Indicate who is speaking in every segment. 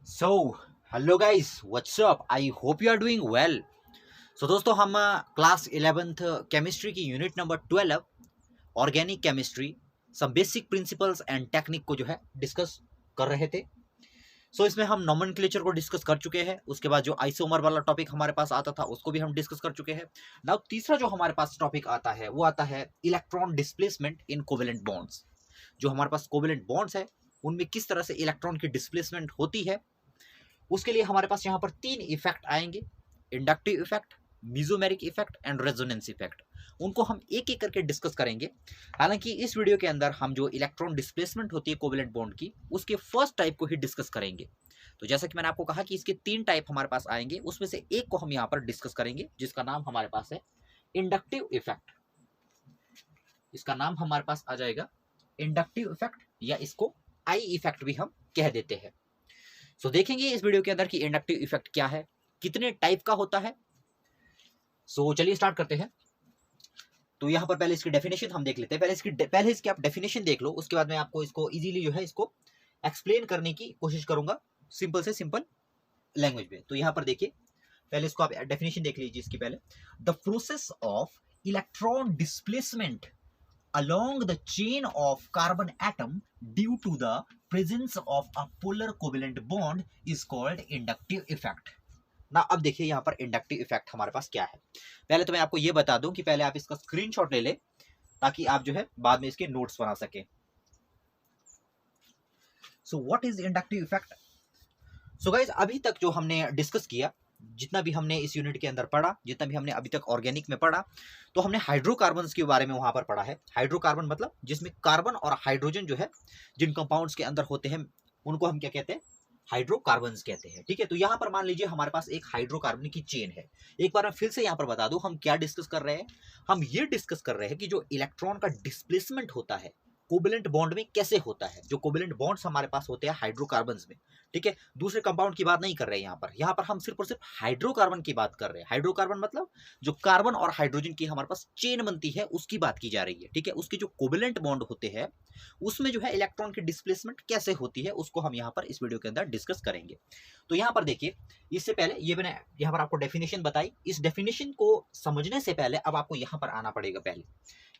Speaker 1: So hello guys, what's up. I hope you are doing well. So दोस्तों, हम class 11th chemistry की unit number 12 organic chemistry some basic principles and technique को जो है discuss कर रहे थे। इसमें हम नोमेनक्लेचर को डिस्कस कर चुके हैं। उसके बाद जो आइसोमर वाला टॉपिक हमारे पास आता था उसको भी हम डिस्कस कर चुके हैं। नाउ तीसरा जो हमारे पास टॉपिक आता है वो आता है electron displacement in covalent bonds. जो हमारे पास कोवेलेंट बॉन्ड्स है उनमें किस तरह से इलेक्ट्रॉन की डिस्प्लेसमेंट होती है, उसके लिए हमारे पास यहाँ पर तीन इफेक्ट आएंगे: inductive effect, mesomeric effect and resonance effect. उनको हम एक एक करके डिस्कस करेंगे। हालांकि इस वीडियो के अंदर हम जो इलेक्ट्रॉन डिस्प्लेसमेंट होती है कोवेलेंट बॉन्ड की, उसके फर्स्ट टाइप को ही डिस्कस करेंगे। तो जैसा कि मैंने आपको कहा कि इसके तीन टाइप हमारे पास आएंगे, उसमें से एक को हम यहाँ पर डिस्कस करेंगे जिसका नाम हमारे पास है इंडक्टिव इफेक्ट। इसका नाम हमारे पास आ जाएगा इंडक्टिव इफेक्ट, या इसको आई इफेक्ट भी हम कह देते हैं। देखेंगे इस वीडियो के अंदर कि इंडक्टिव इफेक्ट क्या है, कितने टाइप का होता है। चलिए स्टार्ट करते हैं। तो यहाँ पर पहले इसकी डेफिनेशन हम देख लेते हैं। पहले इसकी आप डेफिनेशन देख लो, उसके बाद मैं आपको इसको इजीली जो है इसको एक्सप्लेन करने की कोशिश करूंगा सिंपल से सिंपल लैंग्वेज में। तो यहाँ पर देखिए, पहले इसको आप डेफिनेशन देख लीजिए। इसकी पहले, the process of electron displacement along the chain of carbon atom due to the presence of a polar covalent bond is called inductive effect। ना अब देखिए यहाँ पर इंडक्टिव इफेक्ट हमारे पास क्या है। पहले तो मैं आपको ये बता दूं कि पहले आप इसका स्क्रीनशॉट ले ले ताकि आप जो है बाद में इसके नोट्स बना सके। What is inductive effect? Guys, अभी तक जो हमने डिस्कस किया, जितना भी हमने इस यूनिट के अंदर पढ़ा, जितना भी हमने अभी तक ऑर्गेनिक में पढ़ा, तो हमने हाइड्रोकार्बन्स के बारे में वहां पर पढ़ा है। हाइड्रोकार्बन मतलब जिसमें कार्बन और हाइड्रोजन जो है जिन कंपाउंड्स के अंदर होते हैं उनको हम क्या कहते हैं? हाइड्रोकार्बन्स कहते हैं। ठीक है, तो यहाँ पर मान लीजिए हमारे पास एक हाइड्रोकार्बन की चेन है। एक बार मैं फिर से यहाँ पर बता दूं हम क्या डिस्कस कर रहे हैं। हम ये डिस्कस कर रहे हैं कि जो इलेक्ट्रॉन का डिस्प्लेसमेंट होता है कोवेलेंट बॉन्ड में कैसे होता है। जो कोवेलेंट बॉन्ड्स हमारे पास होते हैं हाइड्रोकार्बन्स में, ठीक है, दूसरे कंपाउंड की बात नहीं कर रहे हैं यहाँ पर हम सिर्फ और सिर्फ हाइड्रोकार्बन की बात कर रहे हैं। हाइड्रोकार्बन मतलब जो कार्बन और हाइड्रोजन की हमारे पास चेन बनती है उसकी बात की जा रही है। ठीक है, उसके जो कोवेलेंट बॉन्ड होते हैं उसमें जो है इलेक्ट्रॉन की डिस्प्लेसमेंट कैसे होती है उसको हम यहाँ पर इस वीडियो के अंदर डिस्कस करेंगे। तो यहाँ पर देखिए, इससे पहले ये मैंने यहाँ पर आपको डेफिनेशन बताई। इस डेफिनेशन को समझने से पहले अब आपको यहाँ पर आना पड़ेगा। पहले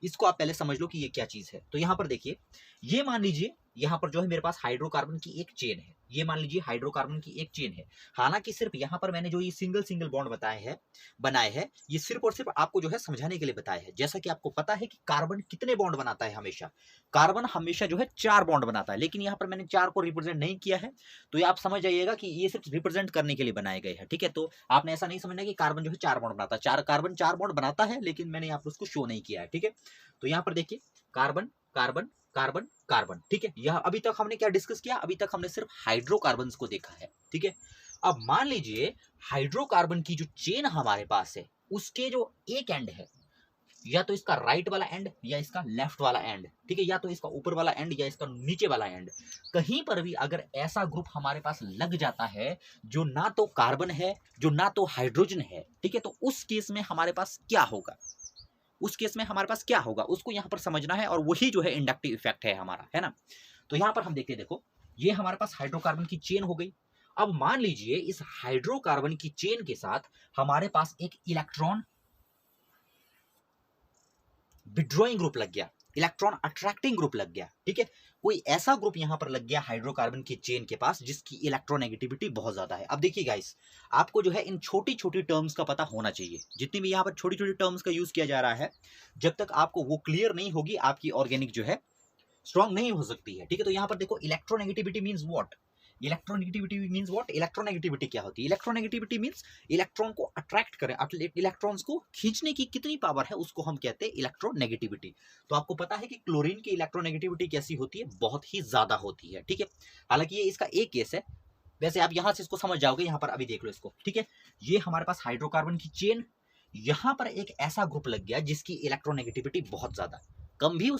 Speaker 1: इसको आप पहले समझ लो कि ये क्या चीज है। तो यहाँ पर देखिए, ये मान लीजिए यहाँ पर जो है मेरे पास हाइड्रोकार्बन की एक चेन है। ये मान लीजिए हाइड्रोकार्बन की एक चेन है। हालांकि सिर्फ यहाँ पर मैंने जो ये सिंगल सिंगल बॉन्ड बनाए हैं, ये सिर्फ और सिर्फ आपको जो है समझाने के लिए बताया है। जैसा कि आपको पता है कि कार्बन कितने बॉन्ड बनाता है, हमेशा कार्बन हमेशा जो है 4 बॉन्ड बनाता है, लेकिन यहाँ पर मैंने 4 को रिप्रेजेंट नहीं किया है। तो ये आप समझ जाइएगा कि ये सिर्फ रिप्रेजेंट करने के लिए बनाए गए हैं। ठीक है, तो आपने ऐसा नहीं समझना कि कार्बन जो है 4 बॉन्ड बनाता है। कार्बन 4 बॉन्ड बनाता है, लेकिन मैंने यहाँ पर उसको शो नहीं किया है। ठीक है, तो यहाँ पर देखिए, कार्बन कार्बन कार्बन कार्बन। ठीक है, यह अभी तक हमने क्या डिस्कस किया? अभी तक हमने सिर्फ हाइड्रोकार्बन्स को देखा है। ठीक है, अब मान लीजिए हाइड्रोकार्बन की जो चेन हमारे पास है उसके जो एक एंड है, या तो इसका राइट वाला एंड या इसका लेफ्ट वाला एंड, ठीक है, या तो इसका ऊपर वाला एंड या इसका नीचे वाला एंड, कहीं पर भी अगर ऐसा ग्रुप हमारे पास लग जाता है जो ना तो कार्बन है जो ना तो हाइड्रोजन है, ठीक है, तो उस केस में हमारे पास क्या होगा? उसको यहां पर समझना है, और वही जो है इंडक्टिव इफेक्ट है हमारा, है ना। तो यहां पर हम देखते हैं, देखो ये हमारे पास हाइड्रोकार्बन की चेन हो गई। अब मान लीजिए इस हाइड्रोकार्बन की चेन के साथ हमारे पास एक इलेक्ट्रॉन विड्रॉइंग ग्रुप लग गया, इलेक्ट्रॉन अट्रैक्टिंग ग्रुप लग गया। ठीक है, कोई ऐसा ग्रुप यहां पर लग गया हाइड्रोकार्बन की चेन के पास जिसकी इलेक्ट्रोनेगेटिविटी बहुत ज्यादा है। अब देखिए गाइस, आपको जो है इन छोटी छोटी टर्म्स का पता होना चाहिए। जितनी भी यहां पर छोटी छोटी टर्म्स का यूज किया जा रहा है, जब तक आपको वो क्लियर नहीं होगी आपकी ऑर्गेनिक जो है स्ट्रांग नहीं हो सकती है। ठीक है, तो यहां पर देखो, इलेक्ट्रोनेगेटिविटी मींस व्हाट? इलेक्ट्रोनेगेटिविटी क्या होती है? इलेक्ट्रोनेगेटिविटी मींस इलेक्ट्रॉन को अट्रैक्ट करें, इलेक्ट्रॉन्स को खींचने की कितनी पावर है उसको हम कहते हैं इलेक्ट्रोनेगेटिविटी। तो आपको पता है कि क्लोरीन की इलेक्ट्रोनेगेटिविटी कैसी होती है? बहुत ही ज्यादा होती है। ठीक है, हालांकि ये इसका एक केस है, वैसे आप यहां से इसको समझ जाओगे। यहां पर अभी देख लो इसको। ठीक है, ये हमारे पास हाइड्रोकार्बन की चेन, यहां पर एक ऐसा ग्रुप लग गया जिसकी इलेक्ट्रोनेगेटिविटी बहुत ज्यादा, कम भी हो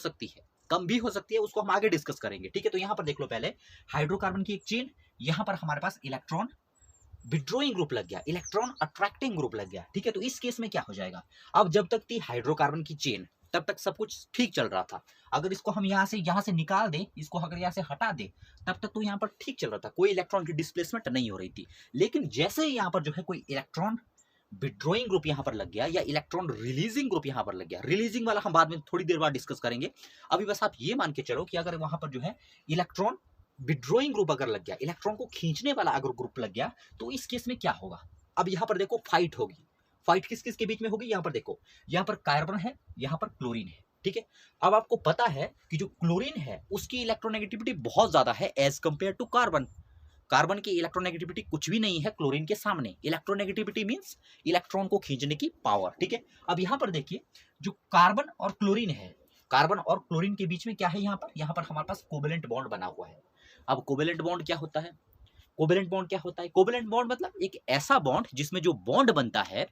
Speaker 1: सकती है, उसको हम आगे डिस्कस करेंगे। ठीक है, तो यहां पर देख लो, पहले हाइड्रोकार्बन की एक चेन, यहां पर हमारे पास इलेक्ट्रॉन विड्रॉइंग ग्रुप लग गया, इलेक्ट्रॉन अट्रैक्टिंग ग्रुप लग गया। ठीक है, तो इस केस में क्या हो जाएगा? अब जब तक थी हाइड्रोकार्बन की चेन, तब तक सब कुछ ठीक चल रहा था। अगर इसको हम यहाँ से निकाल दें, इसको अगर यहाँ से हटा दें, तब तक तो यहाँ पर ठीक चल रहा था, कोई इलेक्ट्रॉन की डिस्प्लेसमेंट नहीं हो रही थी। लेकिन जैसे ही यहाँ पर जो है कोई इलेक्ट्रॉन विड्रॉइंग ग्रुप यहाँ पर लग गया या इलेक्ट्रॉन रिलीजिंग ग्रुप यहाँ पर लग गया, रिलीजिंग वाला हम बाद में थोड़ी देर बाद डिस्कस करेंगे, अभी बस आप ये मान के चलो कि अगर वहां पर जो है इलेक्ट्रॉन विड्रॉइंग ग्रुप अगर लग गया, इलेक्ट्रॉन को खींचने वाला अगर ग्रुप लग गया, तो इस केस में क्या होगा? अब यहाँ पर देखो फाइट होगी। फाइट किस किस के बीच में होगी? यहाँ पर देखो, यहाँ पर कार्बन है, यहाँ पर क्लोरीन है, ठीक है। अब आपको पता है कि जो क्लोरीन है उसकी इलेक्ट्रोनेगेटिविटी बहुत ज्यादा है as compare to carbon. Carbon की इलेक्ट्रोनेगेटिविटी कुछ भी नहीं है क्लोरीन के सामने। इलेक्ट्रोनेगेटिविटी मींस इलेक्ट्रॉन को खींचने की पावर, ठीक है। अब यहाँ पर देखिए, जो कार्बन और क्लोरीन है, कार्बन और क्लोरीन के बीच में क्या है? यहाँ पर हमारे पास कोवेलेंट बॉन्ड बना हुआ है। अब कोवेलेंट बॉन्ड क्या होता है? कोवेलेंट बॉन्ड क्या होता है? कोवेलेंट बॉन्ड मतलब एक ऐसा बॉन्ड जिसमें जो बॉन्ड बनता है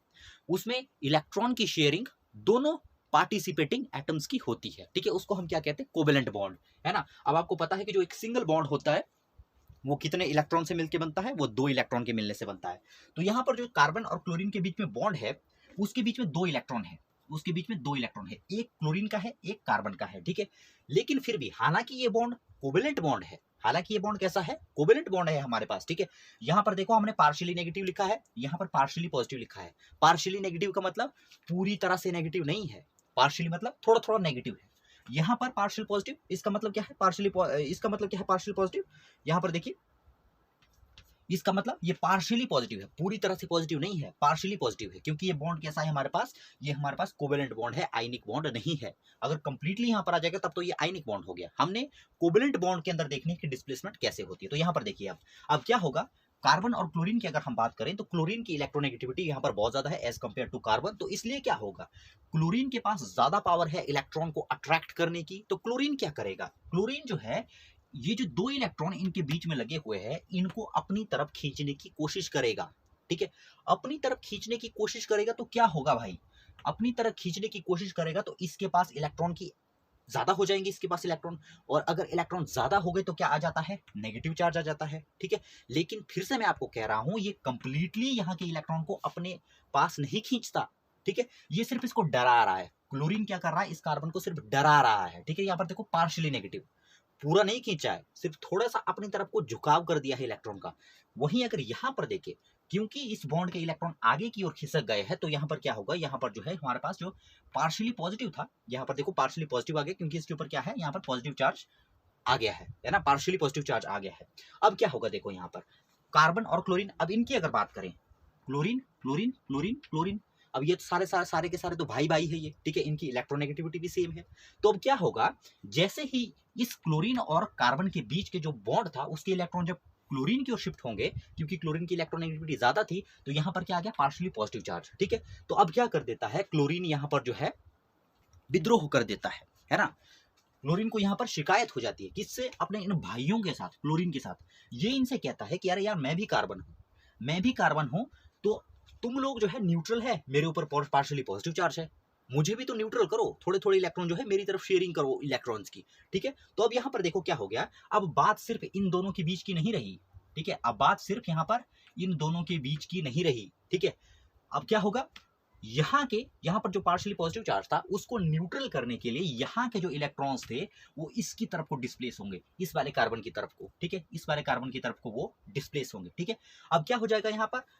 Speaker 1: उसमें इलेक्ट्रॉन की शेयरिंग दोनों पार्टिसिपेटिंग एटम्स की होती है, ठीक है। उसको हम क्या कहते हैं? कोवेलेंट बॉन्ड, है ना। अब आपको पता है कि जो एक सिंगल बॉन्ड होता है वो कितने इलेक्ट्रॉन से मिलकर बनता है? वो 2 इलेक्ट्रॉन के मिलने से बनता है। तो यहाँ पर जो कार्बन और क्लोरीन के बीच में बॉन्ड है उसके बीच में 2 इलेक्ट्रॉन है, उसके बीच में 2 इलेक्ट्रॉन है, एक क्लोरीन का है, एक कार्बन का है, ठीक है। लेकिन फिर भी हालांकि ये बॉन्ड कोवेलेंट बॉन्ड है, हालांकि ये बॉन्ड कैसा है? कोवेलेंट बॉन्ड है हमारे पास, ठीक है। यहाँ पर देखो हमने पार्शियली नेगेटिव लिखा है, यहाँ पर पार्शियली पॉजिटिव लिखा है। पार्शियली नेगेटिव का मतलब पूरी तरह से नेगेटिव नहीं है, पार्शियली मतलब थोड़ा थोड़ा नेगेटिव है। यहाँ पर पार्शियल पॉजिटिव, इसका मतलब क्या है? इसका मतलब क्या है पार्शियल पॉजिटिव? यहाँ पर देखिए, इसका मतलब ये पार्शियली पॉजिटिव है, पूरी तरह से पॉजिटिव नहीं है, पार्शियली पॉजिटिव है। क्योंकि ये बॉन्ड कैसा है हमारे पास? ये हमारे पास कोवेलेंट बॉन्ड है, आयनिक बॉन्ड नहीं है। अगर कंप्लीटली यहाँ पर आ जाएगा तब तो ये आयनिक बॉन्ड हो गया। हमने कोवेलेंट बॉन्ड के अंदर देखने की डिस्प्लेसमेंट कैसे होती है। तो यहाँ पर देखिए, अब क्या होगा? कार्बन और क्लोरीन की अगर हम बात करें तो क्लोरीन की इलेक्ट्रोनेगेटिविटी यहाँ पर बहुत ज्यादा है एज कंपेयर टू कार्बन। तो इसलिए क्या होगा? क्लोरीन के पास ज्यादा पावर है इलेक्ट्रॉन को अट्रैक्ट करने की। तो क्लोरीन क्या करेगा? क्लोरीन जो है, ये जो 2 इलेक्ट्रॉन इनके बीच में लगे हुए हैं, इनको अपनी तरफ खींचने की कोशिश करेगा, ठीक है। अपनी तरफ खींचने की कोशिश करेगा तो क्या होगा भाई? अपनी तरफ खींचने की कोशिश करेगा तो इसके पास इलेक्ट्रॉन की ज्यादा हो जाएंगे, इसके पास इलेक्ट्रॉन। और अगर इलेक्ट्रॉन ज्यादा हो गए तो क्या आ जाता है? नेगेटिव चार्ज आ जाता है, ठीक है। लेकिन फिर से मैं आपको कह रहा हूं, ये कंप्लीटली यहाँ के इलेक्ट्रॉन को अपने पास नहीं खींचता, ठीक है। ये सिर्फ इसको डरा रहा है। क्लोरीन क्या कर रहा है? इस कार्बन को सिर्फ डरा रहा है, ठीक है। यहाँ पर देखो पार्शियली नेगेटिव, पूरा नहीं खींचा है, सिर्फ थोड़ा सा अपनी तरफ को झुकाव कर दिया है इलेक्ट्रॉन का। वहीं अगर यहाँ पर देखें, क्योंकि इस बॉन्ड के इलेक्ट्रॉन आगे की ओर खिसक गए हैं, तो यहाँ पर क्या होगा? यहाँ पर जो है हमारे पास जो पार्शियली पॉजिटिव था, यहाँ पर देखो पार्शियली पॉजिटिव आ गया, क्योंकि इसके ऊपर क्या है? यहाँ पर पॉजिटिव चार्ज आ गया है ना, पार्शियली पॉजिटिव चार्ज आ गया है। अब क्या होगा? देखो यहाँ पर कार्बन और क्लोरीन, अब इनकी अगर बात करें, क्लोरीन क्लोरीन क्लोरीन क्लोरीन, अब ये तो सारे के सारे तो भाई भाई है ये, ठीक है। इनकी इलेक्ट्रोनेगेटिविटी भी सेम है। तो अब क्या होगा? जैसे ही इस क्लोरीन और कार्बन के बीच के जो बॉन्ड था उसके इलेक्ट्रॉन जब क्लोरीन की ओर शिफ्ट होंगे, क्योंकि क्लोरीन की इलेक्ट्रोनेगेटिविटी ज्यादा थी, तो यहाँ पर क्या आ गया? पार्शियली पॉजिटिव चार्ज, ठीक है। तो अब क्या कर देता है? क्लोरीन यहाँ पर जो है विद्रोह कर देता है ना। क्लोरीन को यहाँ पर शिकायत हो जाती है, किससे? अपने इन भाइयों के साथ, क्लोरीन के साथ। ये इनसे कहता है कि अरे यार, मैं भी कार्बन हूँ, मैं भी कार्बन हूँ, तो तुम लोग जो है न्यूट्रल है, मेरे ऊपर पार्शियली पॉजिटिव चार्ज है, मुझे भी तो न्यूट्रल करो, थोड़े थोड़े इलेक्ट्रॉन जो है मेरी तरफ शेयरिंग करो इलेक्ट्रॉन्स की, ठीक है। तो अब यहाँ पर देखो क्या हो गया, अब बात सिर्फ इन दोनों के बीच की नहीं रही, ठीक है। अब बात सिर्फ यहाँ पर इन दोनों के बीच की नहीं रही, ठीक है। अब क्या होगा? यहाँ पर जो पार्शियली पॉजिटिव चार्ज था उसको न्यूट्रल करने के लिए यहाँ के जो इलेक्ट्रॉन्स थे वो इसकी तरफ को डिस्प्लेस होंगे, इस वाले कार्बन की तरफ को, ठीक है। इस वाले कार्बन की तरफ को वो डिस्प्लेस होंगे, ठीक है। अब क्या हो जाएगा?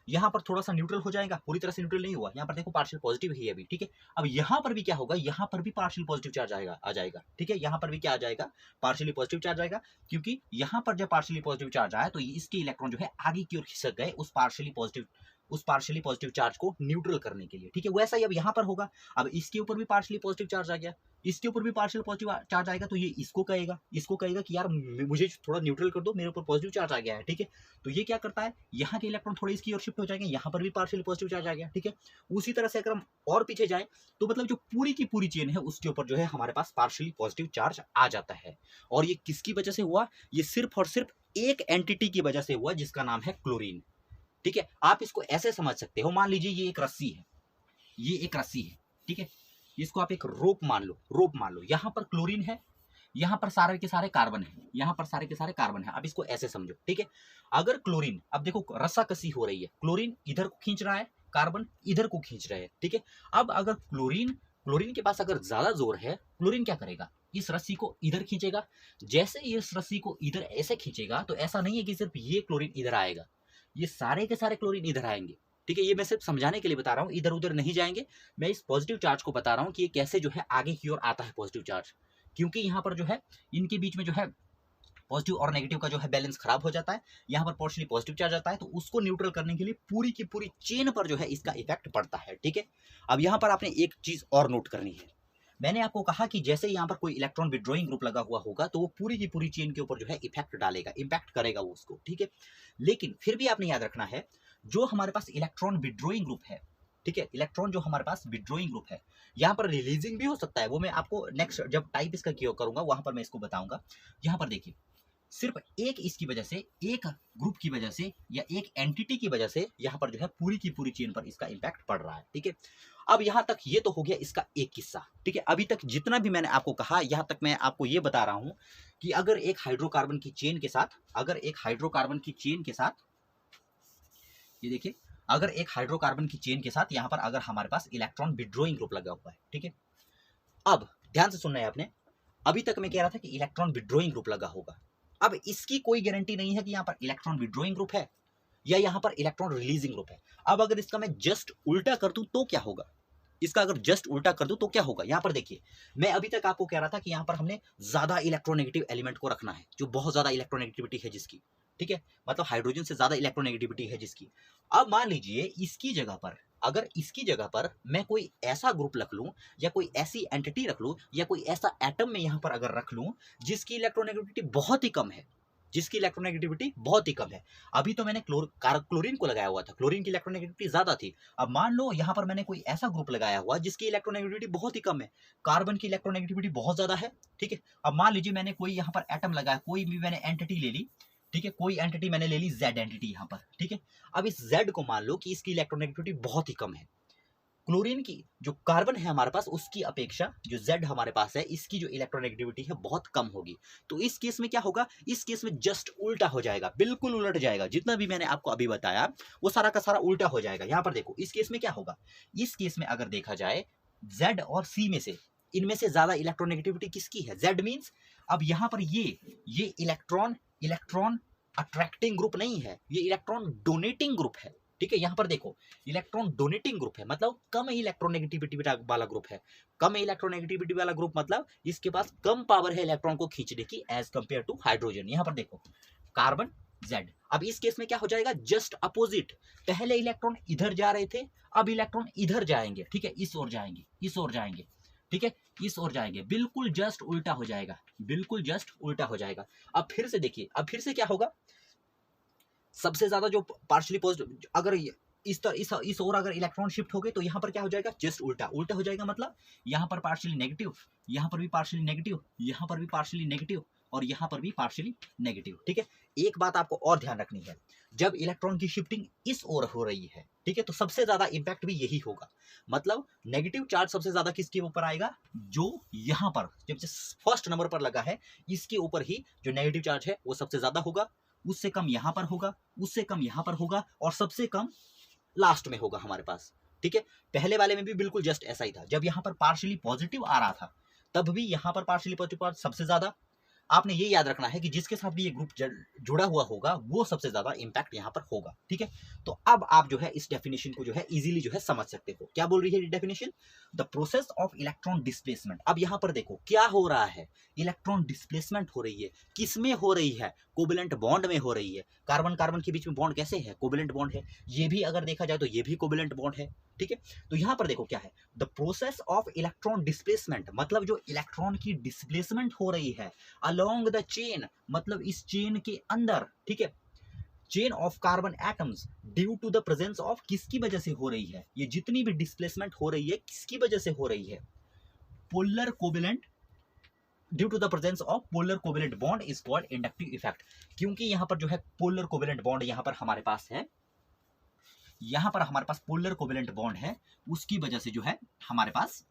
Speaker 1: यहाँ पर थोड़ा सा न्यूट्रल हो जाएगा, पूरी तरह से न्यूट्रल नहीं हुआ। यहाँ पर देखो पार्शियल पॉजिटिव ही है अभी, ठीक है। अब यहाँ पर भी क्या होगा? यहाँ पर भी पार्शियल पॉजिटिव चार्ज आ जाएगा, ठीक है। यहाँ पर भी क्या आ जाएगा? पार्शियली पॉजिटिव चार्ज आएगा, क्योंकि यहाँ पर जब पार्शियली पॉजिटिव चार्ज आया तो इसके इलेक्ट्रॉन जो है आगे की ओर खिसक गए उस पार्शियली पॉजिटिव चार्ज को न्यूट्रल करने के लिए, ठीक है। वैसा ही अब यहाँ पर होगा। अब इसके ऊपर भी पार्शियली पॉजिटिव चार्ज आ गया, इसके ऊपर भी पार्शियल पॉजिटिव चार्ज आएगा, तो ये इसको कहेगा कि यार मुझे थोड़ा न्यूट्रल कर दो, मेरे ऊपर पॉजिटिव चार्ज आ गया है, ठीक है। तो ये क्या करता है? यहाँ के इलेक्ट्रॉन थोड़े इसकी ओर शिफ्ट हो जाएंगे, यहाँ पर भी पार्शियली पॉजिटिव चार्ज आ गया, ठीक है। उसी तरह से अगर हम और पीछे जाएं तो मतलब जो पूरी की पूरी चेन है उसके ऊपर जो है हमारे पास पार्शियली पॉजिटिव चार्ज आ जाता है। और ये किसकी वजह से हुआ? ये सिर्फ और सिर्फ एक एंटिटी की वजह से हुआ जिसका नाम है क्लोरीन, ठीक है। आप इसको ऐसे समझ सकते हो, मान लीजिए ये एक रस्सी है, ये एक रस्सी है, ठीक है। इसको आप एक रोप मान लो। यहाँ पर क्लोरीन है, यहाँ पर सारे के सारे कार्बन है, यहाँ पर सारे के सारे कार्बन है। अब इसको ऐसे समझो, ठीक है। अगर क्लोरीन, अब देखो रस्साकसी हो रही है, क्लोरीन इधर को खींच रहा है, कार्बन इधर को खींच रहे हैं, ठीक है। अब अगर क्लोरीन क्लोरीन के पास अगर ज्यादा जोर है, क्लोरीन क्या करेगा, इस रस्सी को इधर खींचेगा। जैसे ही इस रस्सी को इधर ऐसे खींचेगा तो ऐसा नहीं है कि सिर्फ ये क्लोरीन इधर आएगा, ये सारे के सारे क्लोरीन इधर आएंगे। ठीक है, ये मैं सिर्फ समझाने के लिए बता रहा हूँ, इधर उधर नहीं जाएंगे। मैं इस पॉजिटिव चार्ज को बता रहा हूँ कि ये कैसे जो है आगे की ओर आता है पॉजिटिव चार्ज, क्योंकि यहाँ पर जो है इनके बीच में जो है पॉजिटिव और नेगेटिव का जो है बैलेंस खराब हो जाता है। यहाँ पर पॉजिटिव पॉजिटिव चार्ज आता है, तो उसको न्यूट्रल करने के लिए पूरी की पूरी चेन पर जो है इसका इफेक्ट पड़ता है। ठीक है, अब यहाँ पर आपने एक चीज और नोट करनी है। मैंने आपको कहा कि जैसे यहाँ पर कोई इलेक्ट्रॉन विड्रॉइंग ग्रुप लगा हुआ होगा तो वो पूरी की पूरी चेन के ऊपर जो है इफेक्ट डालेगा, इम्पैक्ट करेगा वो उसको। ठीक है, लेकिन फिर भी आपने याद रखना है, जो हमारे पास इलेक्ट्रॉन विड्रॉइंग ग्रुप है, ठीक है, इलेक्ट्रॉन जो हमारे पास विड्रॉइंग ग्रुप है, यहाँ पर रिलीजिंग भी हो सकता है, वो मैं आपको नेक्स्ट जब टाइप इसका क्यों करूंगा वहां पर मैं इसको बताऊंगा। यहाँ पर देखिए, सिर्फ एक इसकी वजह से, एक ग्रुप की वजह से या एक एंटिटी की वजह से यहाँ पर जो है पूरी की पूरी चेन पर इसका इंपैक्ट पड़ रहा है। ठीक है, अब यहां तक ये तो हो गया इसका एक किस्सा। ठीक है, अभी तक जितना भी मैंने आपको कहा, यहां तक मैं आपको ये बता रहा हूं कि अगर एक हाइड्रोकार्बन की चेन के साथ, अगर एक हाइड्रोकार्बन की चेन के साथ, ये देखिए, अगर एक हाइड्रोकार्बन की चेन के साथ यहां पर अगर हमारे पास इलेक्ट्रॉन विड्रॉइंग ग्रुप लगा हुआ है, ठीक है, अब ध्यान से सुनना है आपने, अभी तक मैं कह रहा था कि इलेक्ट्रॉन विड्रॉइंग ग्रुप लगा होगा। अब इसकी कोई गारंटी नहीं है कि यहां पर इलेक्ट्रॉन विड्रॉइंग ग्रुप है या यहां पर इलेक्ट्रॉन रिलीजिंग ग्रुप है। अब अगर इसका मैं जस्ट उल्टा कर दूं तो क्या होगा, इसका अगर जस्ट उल्टा कर दूं तो क्या होगा। यहां पर देखिए, मैं अभी तक आपको कह रहा था कि यहां पर हमने ज्यादा इलेक्ट्रोनेगेटिव एलिमेंट को रखना है, जो बहुत ज्यादा इलेक्ट्रोनेगेटिविटी है जिसकी, ठीक है, मतलब हाइड्रोजन से ज्यादा इलेक्ट्रोनेगेटिविटी है जिसकी। अब मान लीजिए इसकी जगह पर, अगर इसकी जगह पर मैं कोई ऐसा ग्रुप रख लूं या कोई ऐसी एंटिटी रख लूं या कोई ऐसा एटम में यहां पर अगर रख लूं जिसकी इलेक्ट्रोनेगेटिविटी बहुत ही कम है, जिसकी इलेक्ट्रोनेगेटिविटी बहुत ही कम है। अभी तो मैंने क्लोरीन को लगाया हुआ था, क्लोरीन की इलेक्ट्रोनेगेटिविटी ज्यादा थी। अब मान लो यहां पर मैंने कोई ऐसा ग्रुप लगाया हुआ जिसकी इलेक्ट्रोनेगेटिविटी बहुत ही कम है, कार्बन की इलेक्ट्रोनेगेटिविटी बहुत ज्यादा है। ठीक है, अब मान लीजिए मैंने कोई यहाँ पर एटम लगाया, कोई भी मैंने एंटिटी ले ली, ठीक है, कोई एंटिटी मैंने ले ली, जेड एंटिटी यहाँ पर। ठीक है, अब इस जेड को मान लो कि इसकी इलेक्ट्रोनेगेटिविटी बहुत ही कम है। क्लोरीन की जो कार्बन है हमारे पास उसकी अपेक्षा जो जेड हमारे पास है इसकी जो इलेक्ट्रोनेगेटिविटी है बहुत कम होगी। तो इस केस में क्या होगा, इस केस में जस्ट उल्टा हो जाएगा, बिल्कुल उलट जाएगा। जितना भी मैंने आपको अभी बताया वो सारा का सारा उल्टा हो जाएगा। यहां पर देखो, इस केस में क्या होगा, इस केस में अगर देखा जाए जेड और सी में से, इनमें से ज्यादा इलेक्ट्रोनेगेटिविटी किसकी है, जेड मीन्स, अब यहां पर ये इलेक्ट्रॉन, इलेक्ट्रॉन अट्रैक्टिंग ग्रुप नहीं है, ये इलेक्ट्रॉन डोनेटिंग ग्रुप है। ठीक है, यहां पर देखो इलेक्ट्रॉन डोनेटिंग ग्रुप है, मतलब कम इलेक्ट्रोनेगेटिविटी वाला ग्रुप है। कम इलेक्ट्रोनेगेटिविटी वाला ग्रुप मतलब इसके पास कम पावर है इलेक्ट्रॉन को खींचने की एज कंपेयर टू हाइड्रोजन। यहां पर देखो कार्बन, जेड। अब इस केस में क्या हो जाएगा, जस्ट अपोजिट। पहले इलेक्ट्रॉन इधर जा रहे थे, अब इलेक्ट्रॉन इधर जाएंगे। ठीक है, इस ओर जाएंगे, इस ओर जाएंगे, ठीक है, इस ओर जाएंगे, बिल्कुल जस्ट उल्टा हो जाएगा, बिल्कुल जस्ट उल्टा हो जाएगा। अब फिर से देखिए, अब फिर से क्या होगा, सबसे ज्यादा जो पार्शियली पॉजिटिव, अगर इस तरह इस ओर अगर इलेक्ट्रॉन शिफ्ट हो गए तो यहाँ पर क्या हो जाएगा, जस्ट उल्टा, उल्टा हो जाएगा। मतलब यहाँ पर पार्शियली नेगेटिव, यहाँ पर भी पार्शियली नेगेटिव, यहाँ पर भी पार्शियली नेगेटिव और यहाँ पर भी पार्शियली नेगेटिव। ठीक है, एक बात आपको और ध्यान रखनी है, जब इलेक्ट्रॉन की शिफ्टिंग इस ओर हो रही है, ठीक है, तो सबसे ज्यादा इंपैक्ट भी यही होगा। मतलब नेगेटिव चार्ज सबसे ज्यादा किसके ऊपर आएगा, जो यहाँ पर जब फर्स्ट नंबर पर लगा है इसके ऊपर ही जो नेगेटिव चार्ज है वो सबसे ज्यादा होगा, उससे कम यहां पर होगा, उससे कम यहां पर होगा और सबसे कम लास्ट में होगा हमारे पास। ठीक है, पहले वाले में भी बिल्कुल जस्ट ऐसा ही था, जब यहां पर पार्शियली पॉजिटिव आ रहा था तब भी यहां पर पार्शियली पॉजिटिव सबसे ज्यादा। आपने ये याद रखना है कि जिसके साथ भी ये ग्रुप जुड़ा हुआ होगा वो सबसे ज्यादा इंपैक्ट यहाँ पर होगा। ठीक है, तो अब आप जो है इस डेफिनेशन को जो है इजीली जो है समझ सकते हो। क्या बोल रही है ये definition, the process of electron displacement. अब यहाँ पर देखो क्या हो रहा है, इलेक्ट्रॉन डिस्प्लेसमेंट हो रही है। किसमें हो रही है, कोवेलेंट बॉन्ड में हो रही है। कार्बन कार्बन के बीच में बॉन्ड कैसे है, कोवेलेंट बॉन्ड है। ये भी अगर देखा जाए तो ये भी कोवेलेंट बॉन्ड है। ठीक है, तो यहाँ पर देखो क्या है, the process of electron displacement, मतलब जो इलेक्ट्रॉन की डिस्प्लेसमेंट हो रही है अलोंग द चेन, मतलब इस चेन के अंदर। ठीक है, chain of carbon atoms due to the presence of, किसकी वजह से हो रही है, ये जितनी भी डिस्प्लेसमेंट हो रही है किसकी वजह से हो रही है, polar covalent, due to the presence of polar covalent bond is called inductive effect. क्योंकि यहां पर जो है पोलर कोवेलेंट बॉन्ड यहां पर हमारे पास है, यहां पर हमारे पास पोलर कोवेलेंट बॉन्ड है, उसकी वजह से जो है हमारे पास,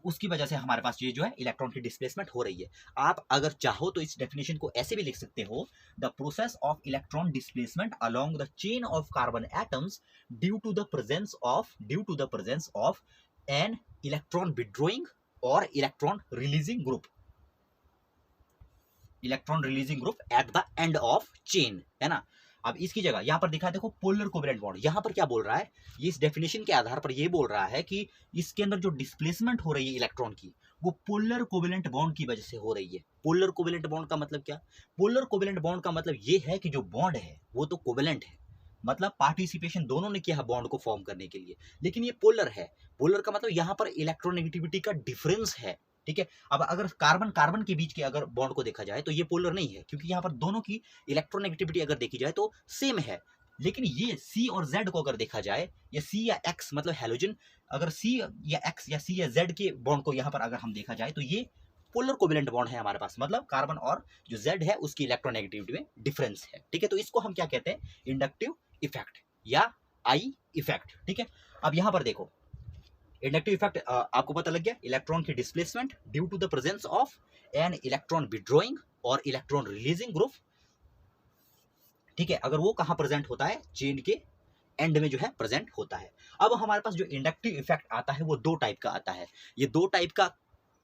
Speaker 1: उसकी वजह से हमारे पास ये जो है इलेक्ट्रॉन की डिस्प्लेसमेंट हो रही है। आप अगर चाहो तो इस डेफिनेशन को ऐसे भी लिख सकते हो, the process of electron displacement along the chain of carbon atoms due to the presence of an electron withdrawing और electron releasing group, electron releasing group at the end of chain, है ना। अब इसकी जगह यहां पर दिखा है, देखो पोलर कोवेलेंट बॉन्ड, यहां पर क्या बोल रहा है, ये इस डेफिनेशन के आधार पर ये बोल रहा है कि इसके अंदर जो डिस्प्लेसमेंट हो रही है इलेक्ट्रॉन की, वो पोलर कोवेलेंट बॉन्ड की वजह से हो रही है। पोलर कोवेलेंट बॉन्ड का मतलब क्या, पोलर कोवेलेंट बॉन्ड का मतलब ये है कि जो बॉन्ड है वो तो कोवेलेंट है, मतलब पार्टिसिपेशन दोनों ने किया है बॉन्ड को फॉर्म करने के लिए, लेकिन ये पोलर है। पोलर का मतलब यहाँ पर इलेक्ट्रोनेगेटिविटी का डिफरेंस है, ठीक है। अब अगर कार्बन कार्बन के बीच के अगर बॉन्ड को देखा जाए तो ये पोलर नहीं है, क्योंकि यहाँ पर दोनों की इलेक्ट्रोनेगेटिविटी अगर देखी जाए तो सेम है। लेकिन ये C और Z को अगर देखा जाए, या C या X मतलब हेलोजन, अगर C या X या C या Z के बॉन्ड को यहाँ पर अगर हम देखा जाए तो ये पोलर कोवेलेंट बॉन्ड है हमारे पास, मतलब कार्बन और जो Z है उसकी इलेक्ट्रोनेगेटिविटी में डिफरेंस है, ठीक है। तो इसको हम क्या कहते हैं, इंडक्टिव इफेक्ट या आई इफेक्ट, ठीक है। अब यहाँ पर देखो इंडक्टिव इफेक्ट आपको पता लग गया, इलेक्ट्रॉन की displacement due to the presence of an electron withdrawing और इलेक्ट्रॉन रिलीजिंग ग्रुप, ठीक है। अगर वो कहाँ प्रेजेंट होता है, चेन के एंड में जो है प्रेजेंट होता है। अब हमारे पास जो इंडक्टिव इफेक्ट आता है वो दो टाइप का आता है। ये दो टाइप का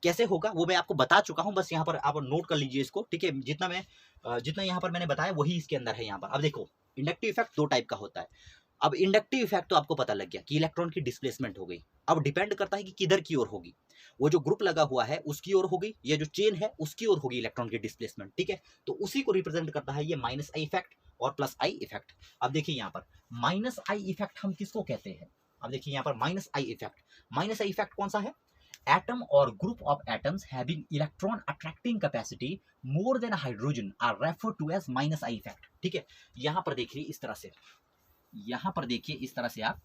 Speaker 1: कैसे होगा वो मैं आपको बता चुका हूं, बस यहाँ पर आप नोट कर लीजिए इसको, ठीक है। जितना यहाँ पर मैंने बताया वही इसके अंदर है यहाँ पर। अब देखो इंडक्टिव इफेक्ट दो टाइप का होता है। अब इंडक्टिव इफेक्ट तो आपको पता लग गया कि इलेक्ट्रॉन की डिस्प्लेसमेंट हो गई। अब डिपेंड करता है कि किधर की ओर होगी, वो जो ग्रुप लगा हुआ है उसकी ओर होगी, या जो चेन है उसकी ओर होगी इलेक्ट्रॉन की डिस्प्लेसमेंट, ठीक है। तो उसी को रिप्रेजेंट करता है ये माइनस आई इफेक्ट और प्लस आई इफेक्ट। अब देखिए यहाँ पर माइनस आई इफेक्ट हम किसको कहते हैं, अब देखिए यहाँ पर minus I effect, minus I effect कौन सा है, atom or group of atoms having electron attracting capacity more than hydrogen are referred to as minus I effect, ठीक है। यहां पर देखिए इस तरह से, यहां पर देखिए इस तरह से आप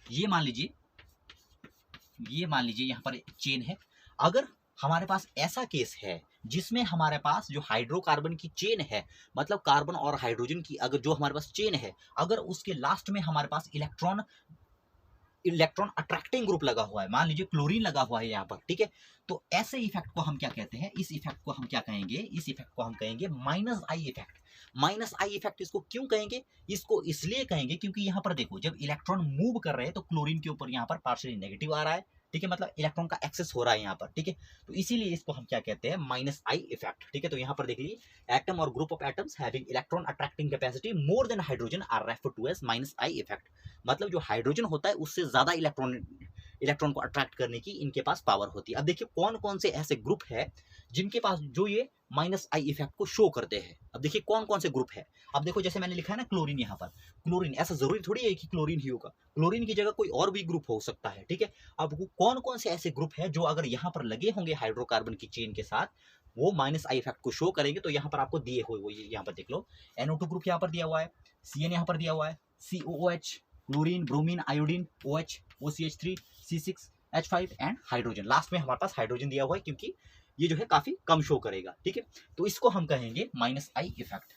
Speaker 1: ये मान लीजिए यहां पर चेन है। अगर हमारे पास ऐसा केस है जिसमें हमारे पास जो हाइड्रोकार्बन की चेन है, मतलब कार्बन और हाइड्रोजन की अगर जो हमारे पास चेन है, अगर उसके लास्ट में हमारे पास इलेक्ट्रॉन अट्रैक्टिंग ग्रुप लगा हुआ है, मान लीजिए क्लोरीन लगा हुआ है यहाँ पर, ठीक है। तो ऐसे इफेक्ट को हम क्या कहते हैं, इस इफेक्ट को हम क्या कहेंगे, इस इफेक्ट को हम कहेंगे minus I effect. Minus I effect इसको क्यों कहेंगे, इसको इसलिए कहेंगे क्योंकि यहाँ पर देखो जब इलेक्ट्रॉन मूव कर रहे हैं तो क्लोरीन के ऊपर यहाँ पर पार्शियली नेगेटिव आ रहा है, ठीक है, मतलब इलेक्ट्रॉन का एक्सेस हो रहा है यहाँ पर, ठीक है। तो इसीलिए इसको हम क्या कहते हैं, माइनस आई इफेक्ट, ठीक है। तो यहाँ पर देखिए एटम और group of atoms having electron attracting capacity more than hydrogen are referred to as minus I effect. मतलब जो हाइड्रोजन होता है उससे ज्यादा इलेक्ट्रॉन को अट्रैक्ट करने की इनके पास पावर होती है। अब देखिए कौन कौन से ऐसे ग्रुप है जिनके पास जो ये माइनस आई इफेक्ट को शो करते हैं। अब देखिए कौन कौन से ग्रुप है। अब देखो जैसे मैंने लिखा है ना क्लोरीन, यहाँ पर क्लोरीन, ऐसा जरूरी थोड़ी है कि क्लोरीन ही होगा, क्लोरीन की जगह कोई और भी ग्रुप हो सकता है, ठीक है। अब कौन कौन से ऐसे ग्रुप है जो अगर यहाँ पर लगे होंगे हाइड्रोकार्बन की चेन के साथ वो माइनस आई इफेक्ट को शो करेंगे। तो यहाँ पर आपको दिए हुए वो यहाँ पर देख लो, NO2 ग्रुप यहाँ पर दिया हुआ है, CN यहाँ पर दिया हुआ है, COOH, chlorine, bromine, iodine, OH, OCH3, C6, H5 and hydrogen. Last में हमारे पास हाइड्रोजन दिया हुआ है क्योंकि ये जो है काफी कम शो करेगा, ठीक है। तो इसको हम कहेंगे minus I effect.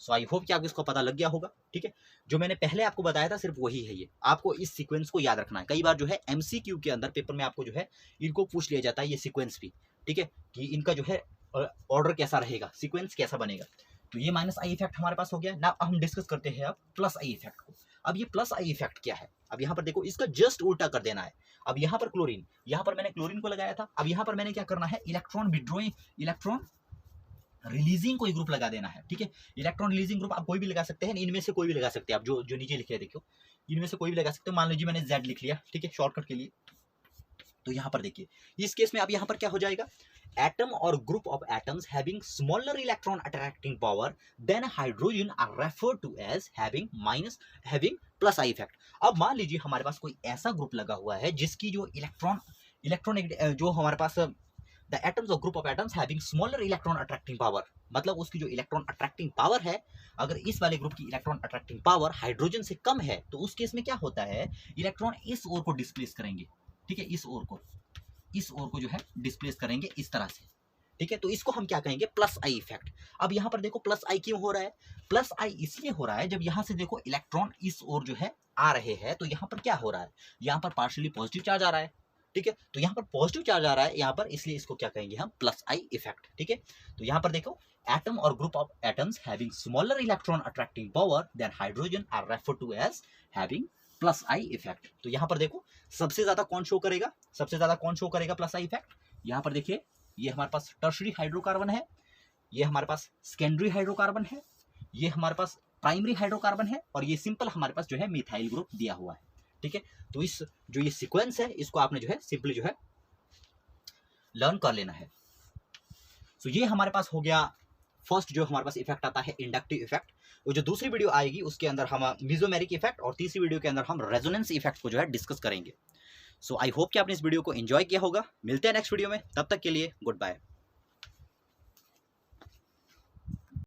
Speaker 1: So I hope कि आपको इसको पता लग गया होगा, ठीक है। जो मैंने पहले आपको बताया था सिर्फ वही है, ये आपको इस सीक्वेंस को याद रखना है। कई बार जो है MCQ के अंदर पेपर में आपको जो है इनको पूछ लिया जाता है ये सीक्वेंस भी, ठीक है, कि इनका जो है ऑर्डर कैसा रहेगा, सीक्वेंस कैसा बनेगा। तो ये माइनस आई इफेक्ट हमारे पास हो गया ना। हम डिस्कस करते हैं अब प्लस आई इफेक्ट को। अब ये प्लस आई इफेक्ट क्या है, अब यहाँ पर देखो इसका जस्ट उल्टा कर देना है। अब यहाँ पर क्लोरीन, यहाँ पर मैंने क्लोरीन को लगाया था, अब यहाँ पर मैंने क्या करना है, इलेक्ट्रॉन विड्रॉइंग, इलेक्ट्रॉन रिलीजिंग कोई ग्रुप लगा देना है, ठीक है। इलेक्ट्रॉन रिलीजिंग ग्रुप आप कोई भी लगा सकते हैं, इनमें से कोई भी लगा सकते हैं। आप जो नीचे लिखे देखो इनमें से कोई भी लगा सकते हो। मान लीजिए मैंने Z लिख लिया, ठीक है, शॉर्टकट के लिए। तो यहाँ पर देखिए इस केस में अब यहाँ पर क्या हो जाएगा, एटम और group of atoms having smaller electron attracting power than hydrogen are referred to as having plus I effect. अब मान लीजिए हमारे पास कोई ऐसा ग्रुप लगा हुआ है जिसकी जो इलेक्ट्रॉन जो हमारे पास द एटम्स और group of atoms having smaller electron attracting power, मतलब उसकी जो इलेक्ट्रॉन अट्रैक्टिंग पावर है, अगर इस वाले ग्रुप की इलेक्ट्रॉन अट्रैक्टिंग पावर हाइड्रोजन से कम है तो उस केस में क्या होता है, इलेक्ट्रॉन इस ओर को डिस्प्लेस करेंगे, ठीक है, इस ओर को जो है डिस्प्लेस करेंगे इस तरह से, ठीक है। तो इसको हम क्या कहेंगे, प्लस आई इफेक्ट। अब यहाँ पर देखो प्लस आई क्यों हो रहा है, प्लस आई इसलिए हो रहा है जब यहाँ से देखो इलेक्ट्रॉन इस ओर जो है आ रहे हैं तो यहाँ पर क्या हो रहा है, यहाँ पर पार्शियली पॉजिटिव चार्ज आ रहा है, ठीक है। तो यहाँ पर पॉजिटिव चार्ज आ रहा है यहाँ पर, इसलिए इसको क्या कहेंगे हम, प्लस आई इफेक्ट, ठीक है। तो यहाँ पर देखो एटम और group of atoms having smaller electron attracting power than hydrogen are referred to as having plus I effect. तो यहाँ पर देखो सबसे ज्यादा कौन शो करेगा, सबसे ज्यादा कौन शो करेगा प्लस आई इफेक्ट। यहाँ पर देखिए ये हमारे पास टर्शरी हाइड्रोकार्बन है, ये हमारे पास सेकेंडरी हाइड्रोकार्बन है, ये हमारे पास प्राइमरी हाइड्रोकार्बन है, और ये सिंपल हमारे पास जो है मिथाइल ग्रुप दिया हुआ है। ठीक है, तो इस जो ये सीक्वेंस है इसको आपने जो है सिंपली जो है लर्न कर लेना है। तो ये हमारे पास हो गया फर्स्ट जो हमारे पास इफेक्ट आता है इंडक्टिव इफेक्ट। वो जो दूसरी वीडियो आएगी उसके अंदर हम मेसोमेरिक इफेक्ट, और तीसरी वीडियो के अंदर हम रेजोनेंस इफेक्ट को जो है डिस्कस करेंगे। सो आई होप कि आपने इस वीडियो को एंजॉय किया होगा। मिलते हैं नेक्स्ट वीडियो में, तब तक के लिए गुड बाय।